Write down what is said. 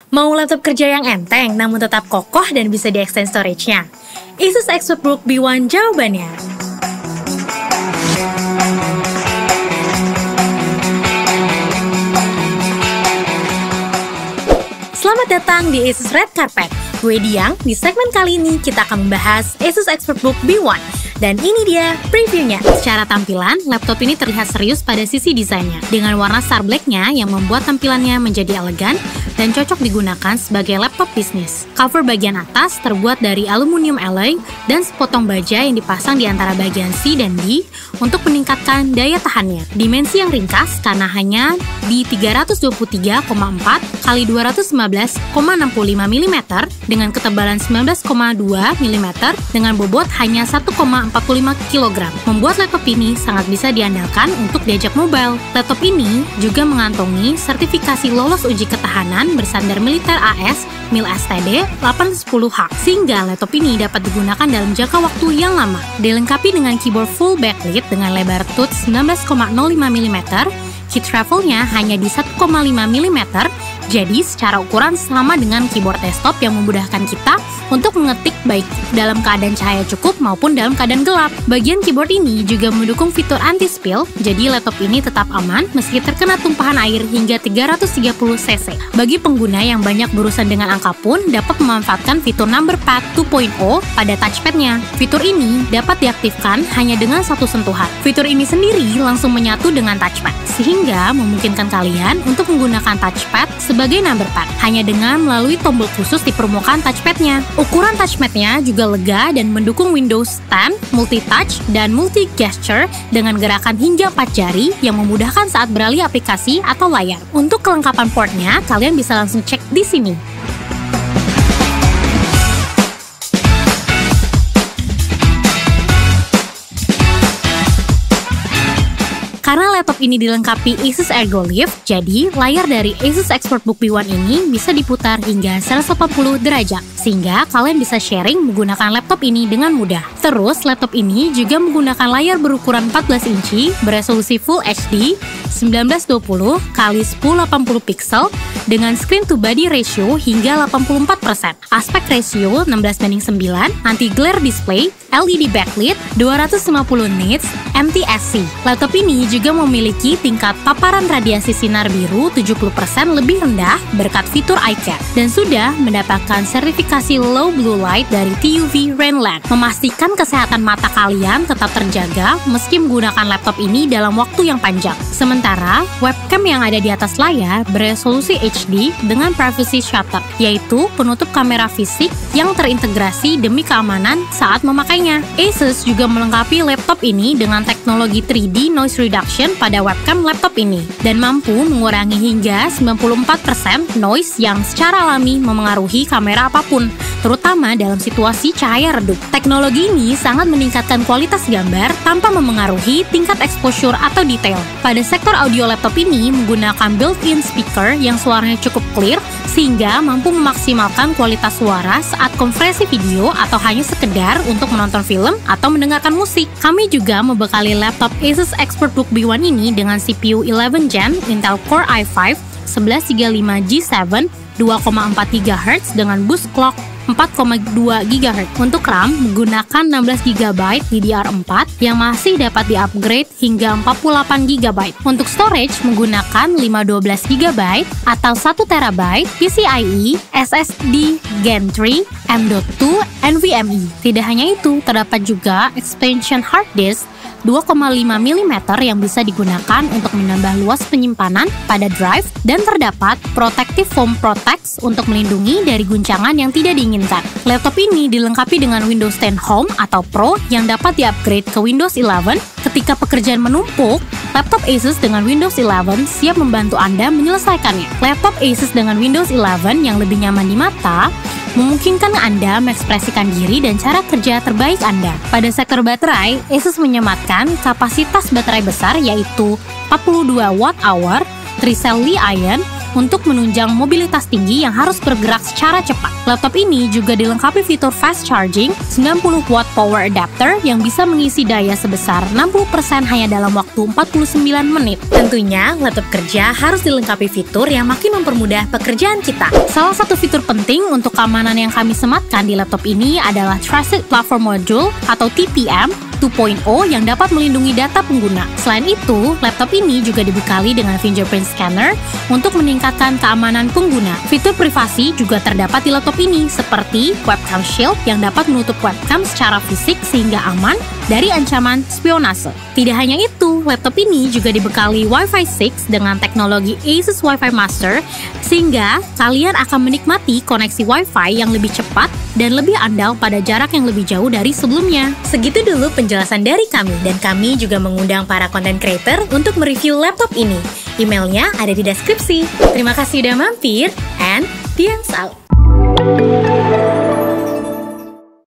Mau laptop kerja yang enteng namun tetap kokoh dan bisa di-extend storage-nya? Asus ExpertBook B1 jawabannya. Selamat datang di Asus Red Carpet. Gue Diang, di segmen kali ini kita akan membahas Asus ExpertBook B1. Dan ini dia previewnya. Secara tampilan, laptop ini terlihat serius pada sisi desainnya, dengan warna Star Black-nya yang membuat tampilannya menjadi elegan dan cocok digunakan sebagai laptop bisnis. Cover bagian atas terbuat dari aluminium alloy dan sepotong baja yang dipasang di antara bagian C dan D untuk meningkatkan daya tahannya. Dimensi yang ringkas karena hanya di 323,4 x 215,65 mm dengan ketebalan 19,2 mm dengan bobot hanya 1,45 kg. Membuat laptop ini sangat bisa diandalkan untuk diajak mobile. Laptop ini juga mengantongi sertifikasi lolos uji ketahanan bersandar militer AS MIL STD 810H, sehingga laptop ini dapat digunakan dalam jangka waktu yang lama. Dilengkapi dengan keyboard full backlit dengan lebar tooth 19,05 mm, key travelnya hanya di 1,5 mm, jadi secara ukuran sama dengan keyboard desktop yang memudahkan kita untuk mengetik baik dalam keadaan cahaya cukup maupun dalam keadaan gelap. Bagian keyboard ini juga mendukung fitur anti-spill, jadi laptop ini tetap aman meski terkena tumpahan air hingga 330 cc. Bagi pengguna yang banyak berurusan dengan angka pun dapat memanfaatkan fitur Number Pad 2.0 pada touchpad-nya. Fitur ini dapat diaktifkan hanya dengan satu sentuhan. Fitur ini sendiri langsung menyatu dengan touchpad, sehingga memungkinkan kalian untuk menggunakan touchpad sebagai number pad hanya dengan melalui tombol khusus di permukaan touchpad-nya. Ukuran touchpad-nya juga lega dan mendukung Windows 10, multi-touch, dan multi-gesture dengan gerakan hingga 4 jari yang memudahkan saat beralih aplikasi atau layar. Untuk kelengkapan portnya, kalian bisa langsung cek di sini. Karena laptop ini dilengkapi Asus Ergo Lift, jadi layar dari Asus ExpertBook B1 ini bisa diputar hingga 180 derajat, sehingga kalian bisa sharing menggunakan laptop ini dengan mudah. Terus, laptop ini juga menggunakan layar berukuran 14 inci beresolusi Full HD 1920 x 1080 pixel dengan screen to body ratio hingga 84%, aspek ratio 16:9, anti-glare display, LED backlit, 250 nits, MTSC. Laptop ini juga memiliki tingkat paparan radiasi sinar biru 70% lebih rendah berkat fitur iCare dan sudah mendapatkan sertifikasi low blue light dari TUV Rainland, memastikan kesehatan mata kalian tetap terjaga meski menggunakan laptop ini dalam waktu yang panjang. Sementara, webcam yang ada di atas layar beresolusi HD dengan privacy shutter, yaitu penutup kamera fisik yang terintegrasi demi keamanan saat memakainya. Asus juga melengkapi laptop ini dengan teknologi 3D noise reduction pada webcam laptop ini dan mampu mengurangi hingga 94% noise yang secara alami memengaruhi kamera apapun, terutama dalam situasi cahaya redup. Teknologi ini sangat meningkatkan kualitas gambar tanpa memengaruhi tingkat exposure atau detail. Pada sektor audio, laptop ini menggunakan built-in speaker yang suaranya cukup clear sehingga mampu memaksimalkan kualitas suara saat konversi video atau hanya sekedar untuk menonton film atau mendengarkan musik. Kami juga membekali laptop Asus ExpertBook B1 ini dengan CPU 11 Gen Intel Core i5 1135 G7 2,4 GHz dengan boost clock 4,2 GHz. Untuk RAM menggunakan 16 GB DDR4 yang masih dapat di-upgrade hingga 48 GB. Untuk storage menggunakan 512 GB atau 1 TB PCIe SSD Gen 3 M.2 NVMe. Tidak hanya itu, terdapat juga expansion hard disk 2,5 mm yang bisa digunakan untuk menambah luas penyimpanan pada drive dan terdapat protective foam protects untuk melindungi dari guncangan yang tidak diinginkan. Laptop ini dilengkapi dengan Windows 10 Home atau Pro yang dapat di-upgrade ke Windows 11 ketika pekerjaan menumpuk. Laptop Asus dengan Windows 11 siap membantu Anda menyelesaikannya. Laptop Asus dengan Windows 11 yang lebih nyaman di mata memungkinkan Anda mengekspresikan diri dan cara kerja terbaik Anda. Pada sektor baterai, Asus menyematkan kapasitas baterai besar yaitu 42 Wh, 3 cell Li-ion, untuk menunjang mobilitas tinggi yang harus bergerak secara cepat. Laptop ini juga dilengkapi fitur fast charging 90 watt power adapter yang bisa mengisi daya sebesar 60% hanya dalam waktu 49 menit. Tentunya, laptop kerja harus dilengkapi fitur yang makin mempermudah pekerjaan kita. Salah satu fitur penting untuk keamanan yang kami sematkan di laptop ini adalah Trusted Platform Module atau TPM 2.0 yang dapat melindungi data pengguna. Selain itu, laptop ini juga dibekali dengan fingerprint scanner untuk meningkatkan keamanan pengguna. Fitur privasi juga terdapat di laptop ini, seperti Webcam Shield yang dapat menutup webcam secara fisik sehingga aman dari ancaman spionase. Tidak hanya itu, laptop ini juga dibekali Wi-Fi 6 dengan teknologi Asus Wi-Fi Master, sehingga kalian akan menikmati koneksi Wi-Fi yang lebih cepat dan lebih andal pada jarak yang lebih jauh dari sebelumnya. Segitu dulu penjelasan dari kami, dan kami juga mengundang para content creator untuk mereview laptop ini. Emailnya ada di deskripsi. Terima kasih udah mampir, and Dians out!